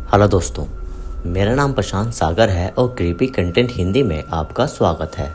Hello दोस्तों, मेरा नाम प्रशांत सागर है और क्रीपी कंटेंट हिंदी में आपका स्वागत है।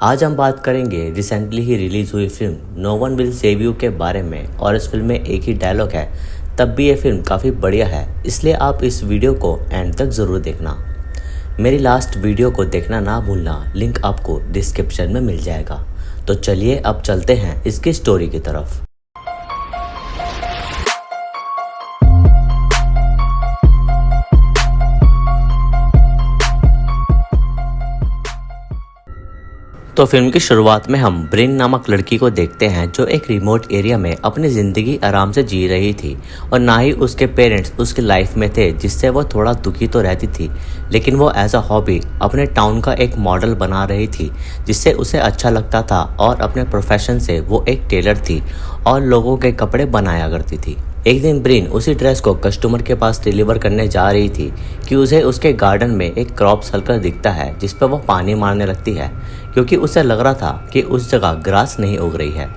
आज हम बात करेंगे रिसेंटली ही रिलीज़ हुई film no one will save you के बारे में। और इस फिल्म में एक ही डायलॉग है, तब भी ये फिल्म काफ़ी बढ़िया है, इसलिए आप इस वीडियो को एंड तक ज़रूर देखना। मेरी लास्ट वीडियो को देखना ना भूलना, लिंक आपको डिस्क्रिप्शन में मिल जाएगा। तो चलिए अब चलते हैं इसकी स्टोरी की तरफ। तो फिल्म की शुरुआत में हम ब्रिन नामक लड़की को देखते हैं जो एक रिमोट एरिया में अपनी ज़िंदगी आराम से जी रही थी और ना ही उसके पेरेंट्स उसकी लाइफ में थे, जिससे वो थोड़ा दुखी तो रहती थी, लेकिन वो एज अ हॉबी अपने टाउन का एक मॉडल बना रही थी जिससे उसे अच्छा लगता था। और अपने प्रोफेशन से वो एक टेलर थी और लोगों के कपड़े बनाया करती थी। एक दिन ब्रिन उसी ड्रेस को कस्टमर के पास डिलीवर करने जा रही थी कि उसे उसके गार्डन में एक क्रॉप सर्कल दिखता है जिस पर वो पानी मारने लगती है, क्योंकि उसे लग रहा था कि उस जगह ग्रास नहीं उग रही है।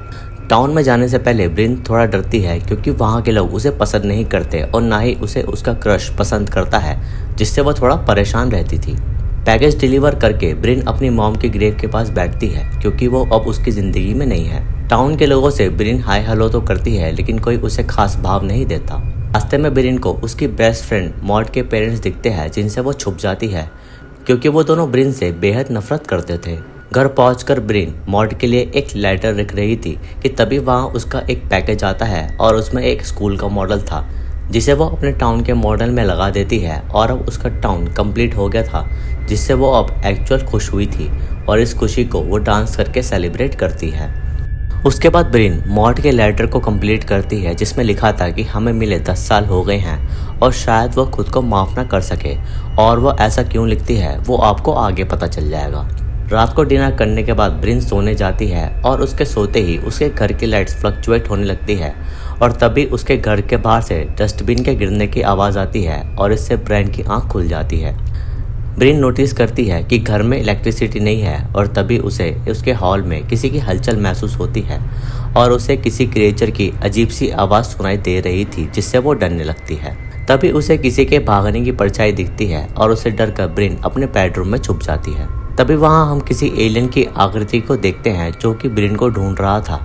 टाउन में जाने से पहले ब्रिन थोड़ा डरती है क्योंकि वहाँ के लोग उसे पसंद नहीं करते और ना ही उसे उसका क्रश पसंद करता है, जिससे वो थोड़ा परेशान रहती थी। पैकेज डिलीवर करके ब्रिन अपनी मॉम के ग्रेव के पास बैठती है क्योंकि वो अब उसकी ज़िंदगी में नहीं है। टाउन के लोगों से ब्रिन हाय हेलो तो करती है, लेकिन कोई उसे खास भाव नहीं देता। रास्ते में ब्रिन को उसकी बेस्ट फ्रेंड मॉड के पेरेंट्स दिखते हैं, जिनसे वो छुप जाती है क्योंकि वो दोनों ब्रिन से बेहद नफरत करते थे। घर पहुंचकर ब्रिन मॉड के लिए एक लेटर लिख रही थी कि तभी वहाँ उसका एक पैकेज आता है और उसमें एक स्कूल का मॉडल था, जिसे वो अपने टाउन के मॉडल में लगा देती है। और अब उसका टाउन कंप्लीट हो गया था, जिससे वो अब एक्चुअल खुश हुई थी और इस खुशी को वो डांस करके सेलिब्रेट करती है। उसके बाद ब्रिन मॉड के लेटर को कंप्लीट करती है जिसमें लिखा था कि हमें मिले 10 साल हो गए हैं और शायद वो खुद को माफ़ ना कर सके। और वो ऐसा क्यों लिखती है वो आपको आगे पता चल जाएगा। रात को डिनर करने के बाद ब्रिन सोने जाती है और उसके सोते ही उसके घर की लाइट्स फ्लक्चुएट होने लगती है और तभी उसके घर के बाहर से डस्टबिन के गिरने की आवाज़ आती है और इससे ब्रिन की आंख खुल जाती है। ब्रिन नोटिस करती है कि घर में इलेक्ट्रिसिटी नहीं है और तभी उसे उसके हॉल में किसी की हलचल महसूस होती है और उसे किसी क्रिएचर की अजीब सी आवाज़ सुनाई दे रही थी, जिससे वो डरने लगती है। तभी उसे किसी के भागने की परछाई दिखती है और उसे डर कर ब्रिन अपने बेडरूम में छुप जाती है। तभी वहाँ हम किसी एलियन की आकृति को देखते हैं जो कि ब्रिन को ढूंढ रहा था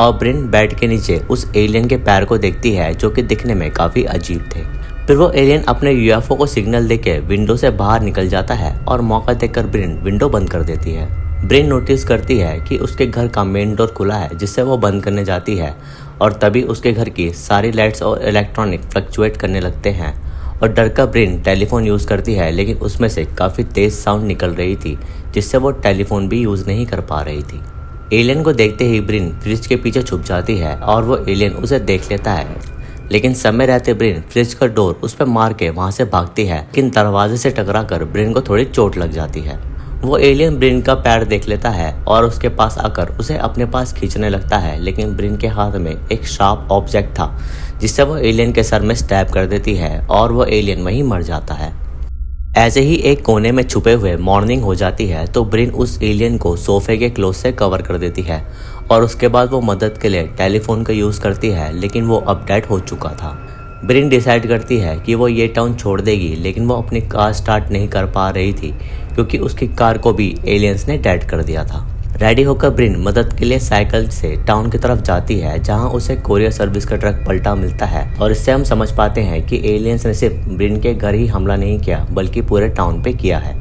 और ब्रिन बेड के नीचे उस एलियन के पैर को देखती है जो कि दिखने में काफ़ी अजीब थे। फिर वो एलियन अपने यूएफओ को सिग्नल देके विंडो से बाहर निकल जाता है और मौका देखकर ब्रिन विंडो बंद कर देती है। ब्रिन नोटिस करती है कि उसके घर का मेन डोर खुला है, जिससे वो बंद करने जाती है और तभी उसके घर की सारी लाइट्स और इलेक्ट्रॉनिक फ्लक्चुएट करने लगते हैं और डर का ब्रिन टेलीफोन यूज़ करती है, लेकिन उसमें से काफ़ी तेज़ साउंड निकल रही थी जिससे वो टेलीफोन भी यूज़ नहीं कर पा रही थी। एलियन को देखते ही ब्रिन फ्रिज के पीछे छुप जाती है और वो एलियन उसे देख लेता है, लेकिन समय रहते ब्रिन फ्रिज का डोर उस पर मार के वहाँ से भागती है, लेकिन दरवाजे से टकराकर ब्रिन को थोड़ी चोट लग जाती है। वो एलियन ब्रिन का पैर देख लेता है और उसके पास आकर उसे अपने पास खींचने लगता है, लेकिन ब्रिन के हाथ में एक शार्प ऑब्जेक्ट था जिससे वो एलियन के सर में स्टैब कर देती है और वो एलियन वहीं मर जाता है। ऐसे ही एक कोने में छुपे हुए मॉर्निंग हो जाती है तो ब्रिन उस एलियन को सोफे के क्लोथ से कवर कर देती है और उसके बाद वो मदद के लिए टेलीफोन का यूज़ करती है, लेकिन वो अब डेड हो चुका था। ब्रिन डिसाइड करती है कि वो ये टाउन छोड़ देगी, लेकिन वो अपनी कार स्टार्ट नहीं कर पा रही थी क्योंकि उसकी कार को भी एलियंस ने डेड कर दिया था। रेडी होकर ब्रिन मदद के लिए साइकिल से टाउन की तरफ जाती है, जहां उसे कोरियर सर्विस का ट्रक पलटा मिलता है और इससे हम समझ पाते हैं कि एलियंस ने सिर्फ ब्रिन के घर ही हमला नहीं किया बल्कि पूरे टाउन पे किया है।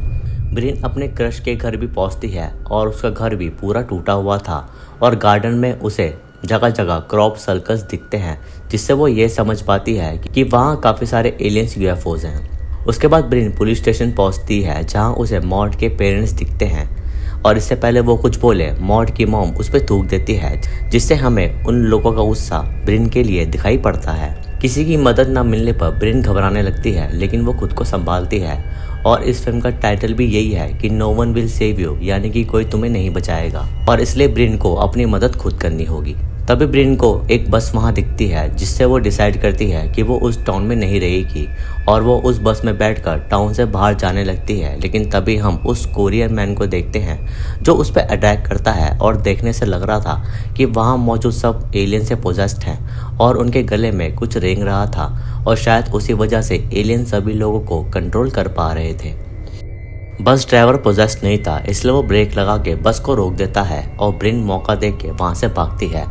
ब्रिन अपने क्रश के घर भी पहुंचती है और उसका घर भी पूरा टूटा हुआ था और गार्डन में उसे जगह जगह क्रॉप सर्कल्स दिखते हैं, जिससे वो ये समझ पाती है कि वहाँ काफ़ी सारे एलियंस यूएफओज हैं। उसके बाद ब्रिन पुलिस स्टेशन पहुंचती है जहाँ उसे मॉड के पेरेंट्स दिखते हैं और इससे पहले वो कुछ बोले मॉड की मॉम उस पर थूक देती है, जिससे हमें उन लोगों का गुस्सा ब्रिन के लिए दिखाई पड़ता है। किसी की मदद ना मिलने पर ब्रिन घबराने लगती है, लेकिन वो खुद को संभालती है और इस फिल्म का टाइटल भी यही है कि no one will save you, यानी कि कोई तुम्हें नहीं बचाएगा और इसलिए ब्रिन को अपनी मदद खुद करनी होगी। तभी ब्रिन को एक बस वहाँ दिखती है, जिससे वो डिसाइड करती है कि वो उस टाउन में नहीं रहेगी और वो उस बस में बैठकर टाउन से बाहर जाने लगती है। लेकिन तभी हम उस कोरियर मैन को देखते हैं जो उस पर अटैक करता है और देखने से लग रहा था कि वहाँ मौजूद सब एलियन से पोजेस्ड हैं और उनके गले में कुछ रेंग रहा था और शायद उसी वजह से एलियन सभी लोगों को कंट्रोल कर पा रहे थे। बस ड्राइवर पोजेस्ड नहीं था, इसलिए वो ब्रेक लगा के बस को रोक देता है और ब्रिन मौका देख के वहां से भागती है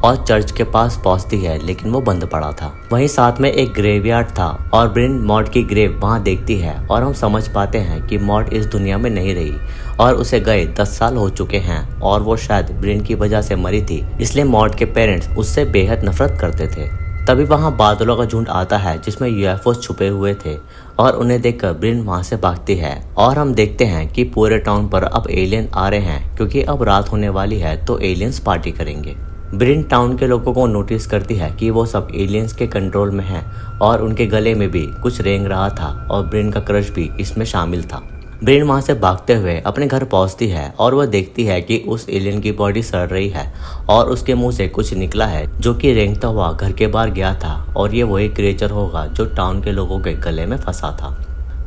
और चर्च के पास पहुंचती है, लेकिन वो बंद पड़ा था। वहीं साथ में एक ग्रेवयार्ड था और ब्रिन मॉड की ग्रेव वहां देखती है और हम समझ पाते हैं कि मॉड इस दुनिया में नहीं रही और उसे गए 10 साल हो चुके हैं और वो शायद ब्रिन की वजह से मरी थी, इसलिए मॉड के पेरेंट्स उससे बेहद नफरत करते थे। तभी वहां बादलों का झुंड आता है जिसमें यूएफओ छुपे हुए थे और उन्हें देखकर ब्रिन वहां से भागती है और हम देखते हैं कि पूरे टाउन पर अब एलियन आ रहे हैं, क्योंकि अब रात होने वाली है तो एलियंस पार्टी करेंगे। ब्रिन टाउन के लोगों को नोटिस करती है कि वो सब एलियंस के कंट्रोल में हैं और उनके गले में भी कुछ रेंग रहा था और ब्रिन का क्रश भी इसमें शामिल था। ब्रिन वहां से भागते हुए अपने घर पहुंचती है और वह देखती है कि उस एलियन की बॉडी सड़ रही है और उसके मुंह से कुछ निकला है जो कि रेंगता हुआ घर के बाहर गया था और ये वही क्रिएचर होगा जो टाउन के लोगों के गले में फंसा था।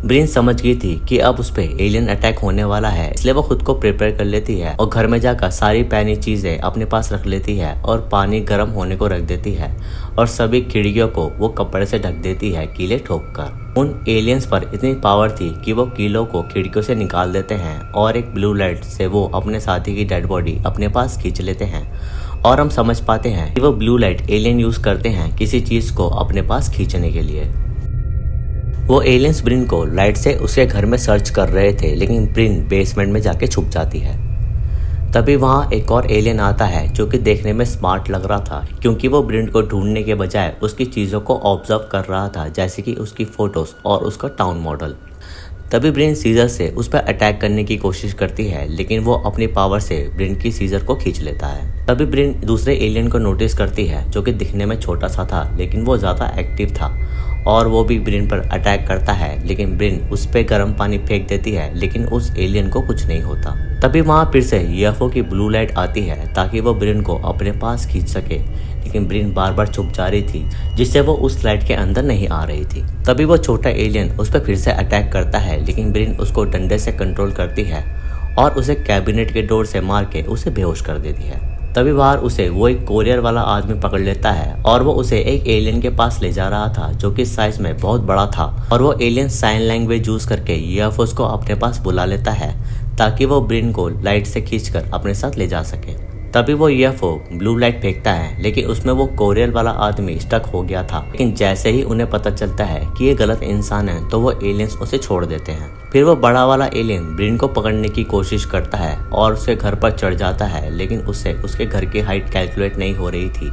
ब्रिन समझ गई थी कि अब उस पे एलियन अटैक होने वाला है, इसलिए वो खुद को प्रिपेयर कर लेती है और घर में जाकर सारी पैनी चीजें अपने पास रख लेती है और पानी गर्म होने को रख देती है और सभी खिड़कियों को वो कपड़े से ढक देती है कीले ठोककर। उन एलियंस पर इतनी पावर थी कि वो कीलों को खिड़कियों से निकाल देते हैं और एक ब्लू लाइट से वो अपने साथी की डेड बॉडी अपने पास खींच लेते हैं और हम समझ पाते हैं कि वो ब्लू लाइट एलियन यूज करते हैं किसी चीज को अपने पास खींचने के लिए। वो एलियंस ब्रिन को लाइट से उसके घर में सर्च कर रहे थे, लेकिन ब्रिन बेसमेंट में जाके छुप जाती है। तभी वहाँ एक और एलियन आता है जो कि देखने में स्मार्ट लग रहा था, क्योंकि वो ब्रिन को ढूंढने के बजाय उसकी चीज़ों को ऑब्जर्व कर रहा था, जैसे कि उसकी फोटोज और उसका टाउन मॉडल। तभी ब्रिन सीजर से उस पर अटैक करने की कोशिश करती है, लेकिन वो अपनी पावर से ब्रिन की सीजर को खींच लेता है। तभी ब्रिन दूसरे एलियन को नोटिस करती है जो कि दिखने में छोटा सा था, लेकिन वो ज़्यादा एक्टिव था और वो भी ब्रिन पर अटैक करता है, लेकिन ब्रिन उस पे गर्म पानी फेंक देती है, लेकिन उस एलियन को कुछ नहीं होता। तभी वहाँ फिर से यूएफओ की ब्लू लाइट आती है ताकि वो ब्रिन को अपने पास खींच सके, लेकिन ब्रिन बार बार छुप जा रही थी जिससे वो उस लाइट के अंदर नहीं आ रही थी। तभी वो छोटा एलियन उस पर फिर से अटैक करता है, लेकिन ब्रिन उसको डंडे से कंट्रोल करती है और उसे कैबिनेट के डोर से मार के उसे बेहोश कर देती है। तभी बाहर उसे वो एक कोरियर वाला आदमी पकड़ लेता है और वो उसे एक एलियन के पास ले जा रहा था जो कि साइज में बहुत बड़ा था और वो एलियन साइन लैंग्वेज यूज करके यूएफओस को अपने पास बुला लेता है ताकि वो ब्रिन को लाइट से खींचकर अपने साथ ले जा सके। तभी वो यूएफओ ब्लू लाइट फेंकता है, लेकिन उसमें वो कोरियर वाला आदमी स्टक हो गया था, लेकिन जैसे ही उन्हें पता चलता है कि ये गलत इंसान है तो वो एलियंस उसे छोड़ देते हैं। फिर वो बड़ा वाला एलियन ब्रिन को पकड़ने की कोशिश करता है और उसके घर पर चढ़ जाता है, लेकिन उससे उसके घर की हाइट कैलकुलेट नहीं हो रही थी,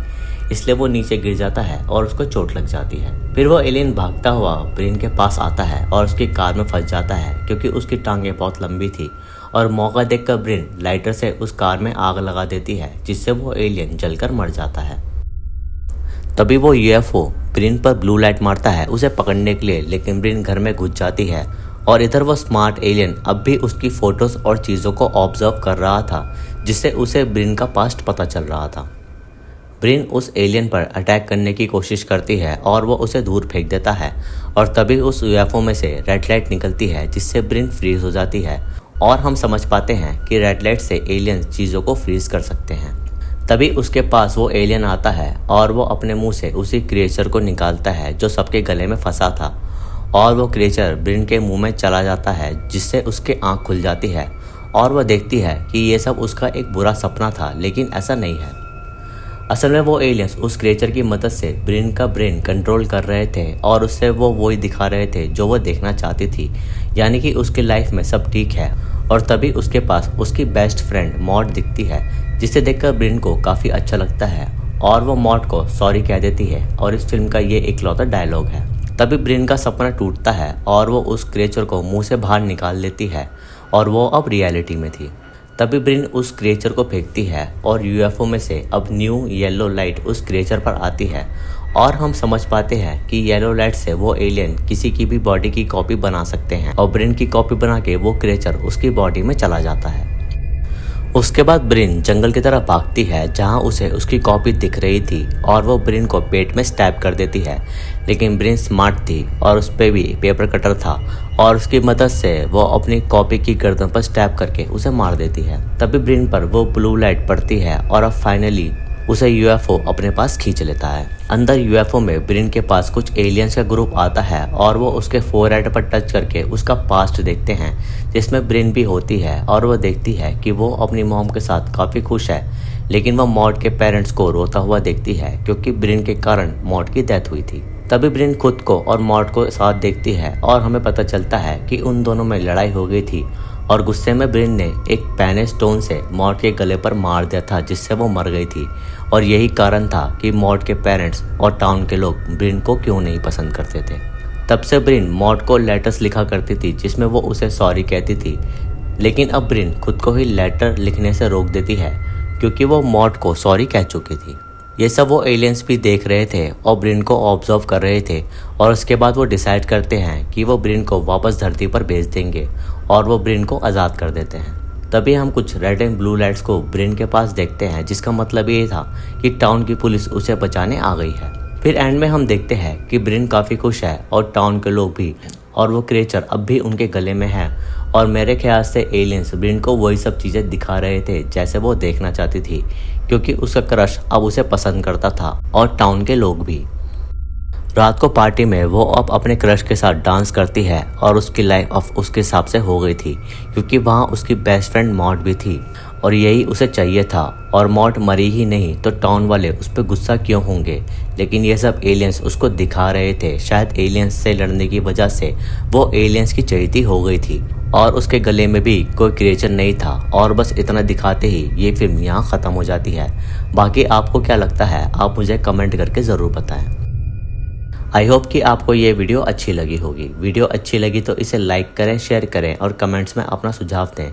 इसलिए वो नीचे गिर जाता है और उसको चोट लग जाती है। फिर वो एलियन भागता हुआ ब्रिन के पास आता है और उसकी कार में फंस जाता है, क्योंकि उसकी टांगें बहुत लंबी थी और मौका देखकर ब्रिन लाइटर से उस कार में आग लगा देती है, जिससे वो एलियन जलकर मर जाता है। तभी वो यूएफओ ब्रिन पर ब्लू लाइट मारता है उसे पकड़ने के लिए, लेकिन ब्रिन घर में घुस जाती है और इधर वो स्मार्ट एलियन अब भी उसकी फोटोज और चीज़ों को ऑब्जर्व कर रहा था, जिससे उसे ब्रिन का पास्ट पता चल रहा था। ब्रिन उस एलियन पर अटैक करने की कोशिश करती है और वो उसे दूर फेंक देता है और तभी उस यूएफओ में से रेड लाइट निकलती है, जिससे ब्रिन फ्रीज हो जाती है और हम समझ पाते हैं कि रेड लाइट से एलियन चीज़ों को फ्रीज कर सकते हैं। तभी उसके पास वो एलियन आता है और वो अपने मुंह से उसी क्रिएचर को निकालता है जो सबके गले में फंसा था और वो क्रिएचर ब्रिन के मुंह में चला जाता है, जिससे उसकी आंख खुल जाती है और वह देखती है कि ये सब उसका एक बुरा सपना था, लेकिन ऐसा नहीं है। असल में वो एलियंस उस क्रिएचर की मदद से ब्रिन का ब्रेन कंट्रोल कर रहे थे और उससे वो वही दिखा रहे थे जो वो देखना चाहती थी, यानी कि उसकी लाइफ में सब ठीक है। और तभी उसके पास उसकी बेस्ट फ्रेंड मॉड दिखती है, जिसे देखकर ब्रिन को काफ़ी अच्छा लगता है और वो मॉड को सॉरी कह देती है और इस फिल्म का ये इकलौता डायलॉग है। तभी ब्रिन का सपना टूटता है और वो उस क्रिएचर को मुंह से बाहर निकाल लेती है और वो अब रियलिटी में थी। तभी ब्रिन उस क्रिएचर को फेंकती है और यूएफओ में से अब न्यू येलो लाइट उस क्रिएचर पर आती है और हम समझ पाते हैं कि येलो लाइट से वो एलियन किसी की भी बॉडी की कॉपी बना सकते हैं और ब्रिन की कॉपी बना के वो क्रिएचर उसकी बॉडी में चला जाता है। उसके बाद ब्रिन जंगल की तरफ भागती है जहां उसे उसकी कॉपी दिख रही थी और वो ब्रिन को पेट में स्टैब कर देती है, लेकिन ब्रिन स्मार्ट थी और उस पर भी पेपर कटर था और उसकी मदद से वो अपनी कॉपी की गर्दन पर स्टैब करके उसे मार देती है। तभी ब्रिन पर वो ब्लू लाइट पड़ती है और अब फाइनली उसे यूएफओ अपने पास खींच लेता है। अंदर यूएफओ में ब्रिन के पास कुछ एलियंस का ग्रुप आता है और वो उसके फोरहेड पर टच करके उसका पास्ट देखते हैं, जिसमें ब्रिन भी होती है। और वो देखती है कि वो अपनी मॉम के साथ काफ़ी खुश है, लेकिन वो मॉड के पेरेंट्स को रोता हुआ देखती है क्योंकि ब्रिन के कारण मॉड की डेथ हुई थी। तभी ब्रिन खुद को और मॉड को साथ देखती है और हमें पता चलता है कि उन दोनों में लड़ाई हो गई थी और गुस्से में ब्रिन ने एक पैने स्टोन से मॉड के गले पर मार दिया था, जिससे वो मर गई थी। और यही कारण था कि मॉड के पेरेंट्स और टाउन के लोग ब्रिन को क्यों नहीं पसंद करते थे। तब से ब्रिन मॉड को लेटर्स लिखा करती थी जिसमें वो उसे सॉरी कहती थी, लेकिन अब ब्रिन खुद को ही लेटर लिखने से रोक देती है क्योंकि वो मॉड को सॉरी कह चुकी थी। ये सब वो एलियंस भी देख रहे थे और ब्रिन को ऑब्जर्व कर रहे थे और उसके बाद वो डिसाइड करते हैं कि वो ब्रिन को वापस धरती पर भेज देंगे और वो ब्रिन को आज़ाद कर देते हैं। तभी हम कुछ रेड एंड ब्लू लाइट्स को ब्रिन के पास देखते हैं, जिसका मतलब ये था कि टाउन की पुलिस उसे बचाने आ गई है। फिर एंड में हम देखते हैं कि ब्रिन काफ़ी खुश है और टाउन के लोग भी, और वो क्रिएचर अब भी उनके गले में है। और मेरे ख्याल से एलियंस ब्रिन को वही सब चीज़ें दिखा रहे थे जैसे वो देखना चाहती थी, क्योंकि उसका क्रश अब उसे पसंद करता था और टाउन के लोग भी। रात को पार्टी में वो अब अपने क्रश के साथ डांस करती है और उसकी लाइफ अब उसके हिसाब से हो गई थी, क्योंकि वहाँ उसकी बेस्ट फ्रेंड मॉड भी थी और यही उसे चाहिए था। और मॉड मरी ही नहीं तो टाउन वाले उस पर गुस्सा क्यों होंगे, लेकिन ये सब एलियंस उसको दिखा रहे थे। शायद एलियंस से लड़ने की वजह से वो एलियंस की चहेती हो गई थी और उसके गले में भी कोई क्रिएचर नहीं था। और बस इतना दिखाते ही ये फिल्म यहाँ ख़त्म हो जाती है। बाकी आपको क्या लगता है, आप मुझे कमेंट करके ज़रूर बताएं। आई होप कि आपको ये वीडियो अच्छी लगी होगी। वीडियो अच्छी लगी तो इसे लाइक करें, शेयर करें और कमेंट्स में अपना सुझाव दें।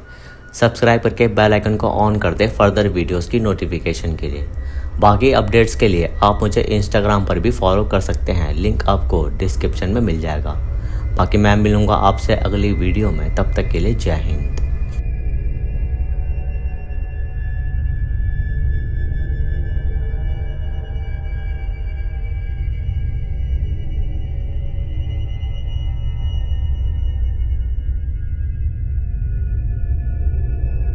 सब्सक्राइब करके बेल आइकन को ऑन कर दें फर्दर वीडियोस की नोटिफिकेशन के लिए। बाकी अपडेट्स के लिए आप मुझे इंस्टाग्राम पर भी फॉलो कर सकते हैं, लिंक आपको डिस्क्रिप्शन में मिल जाएगा। बाकी मैं मिलूँगा आपसे अगली वीडियो में, तब तक के लिए जय हिंद।